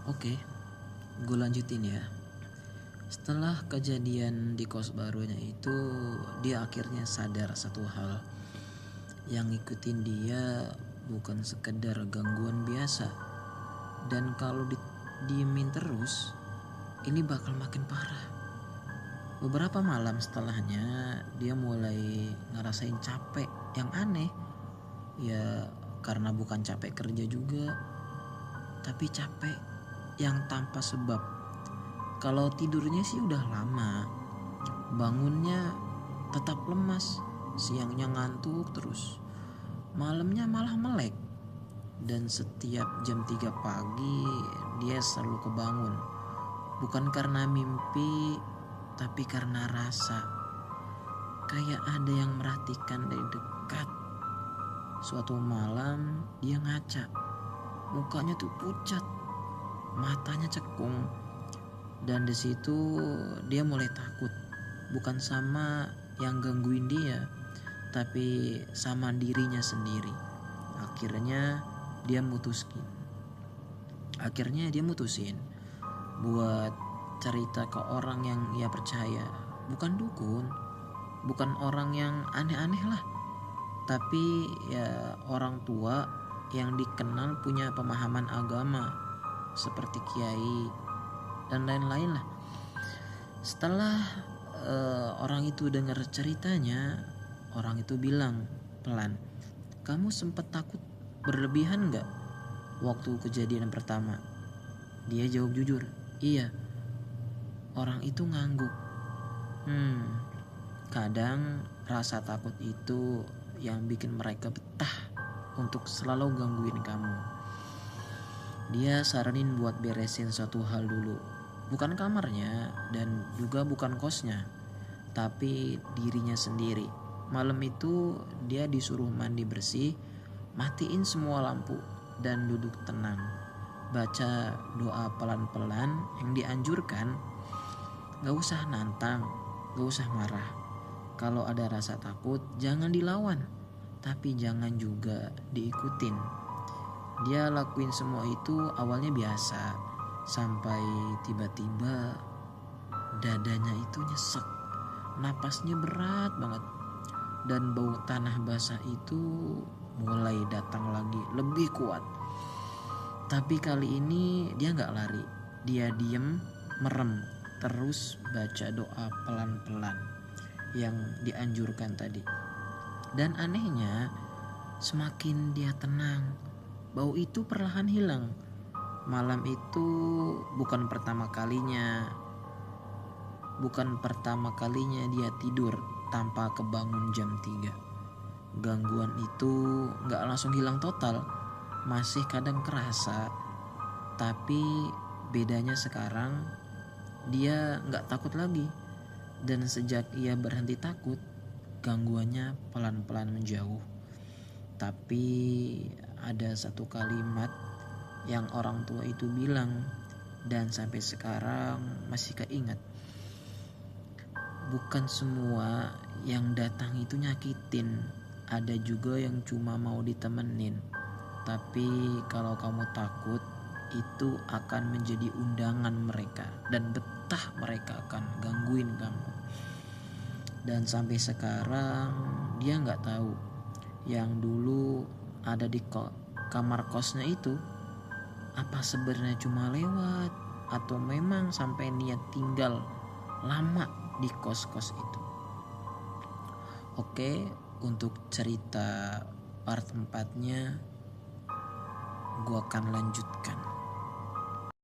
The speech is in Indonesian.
Oke, gue lanjutin ya. Setelah kejadian di kos barunya itu, dia akhirnya sadar satu hal. Yang ngikutin dia bukan sekedar gangguan biasa. Dan kalau diemin terus, ini bakal makin parah. Beberapa malam setelahnya, dia mulai ngerasain capek yang aneh. Ya, karena bukan capek kerja juga, tapi capek yang tanpa sebab. Kalau tidurnya sih udah lama, bangunnya tetap lemas, siangnya ngantuk terus, malamnya malah melek. Dan setiap jam 3 pagi dia selalu kebangun. Bukan karena mimpi, tapi karena rasa. Kayak ada yang merhatikan dari dekat. Suatu malam dia ngaca, mukanya tuh pucat, matanya cekung. Dan di situ dia mulai takut, bukan sama yang gangguin dia, tapi sama dirinya sendiri. Akhirnya dia mutusin buat cerita ke orang yang ia percaya. Bukan dukun, bukan orang yang aneh-aneh lah, tapi ya orang tua yang dikenal punya pemahaman agama seperti kiai dan lain-lain lah. Setelah orang itu dengar ceritanya, orang itu bilang pelan, "Kamu sempat takut berlebihan gak waktu kejadian pertama?" Dia jawab jujur, "Iya." Orang itu ngangguk. Kadang rasa takut itu yang bikin mereka betah untuk selalu gangguin kamu. Dia saranin buat beresin satu hal dulu. Bukan kamarnya dan juga bukan kosnya, tapi dirinya sendiri. Malam itu dia disuruh mandi bersih, matiin semua lampu, dan duduk tenang. Baca doa pelan-pelan yang dianjurkan. Gak usah nantang, gak usah marah. Kalau ada rasa takut, jangan dilawan, tapi jangan juga diikutin. Dia lakuin semua itu awalnya biasa, sampai tiba-tiba dadanya itu nyesek, napasnya berat banget, dan bau tanah basah itu mulai datang lagi lebih kuat. Tapi kali ini dia gak lari, dia diem, merem, terus baca doa pelan-pelan yang dianjurkan tadi. Dan anehnya, semakin dia tenang, bau itu perlahan hilang. Malam itu bukan pertama kalinya dia tidur tanpa kebangun jam 3. Gangguan itu gak langsung hilang total, masih kadang kerasa. Tapi bedanya sekarang dia gak takut lagi. Dan sejak ia berhenti takut, gangguannya pelan-pelan menjauh. Tapi ada satu kalimat yang orang tua itu bilang, dan sampai sekarang masih keingat. Bukan semua yang datang itu nyakitin, ada juga yang cuma mau ditemenin. Tapi kalau kamu takut, itu akan menjadi undangan mereka, dan betah mereka akan gangguin kamu. Dan sampai sekarang dia gak tahu yang dulu ada di kamar kosnya itu apa sebenarnya cuma lewat, atau memang sampai niat tinggal lama di kos-kos itu. Oke, untuk cerita part 4-nya gua akan lanjutkan.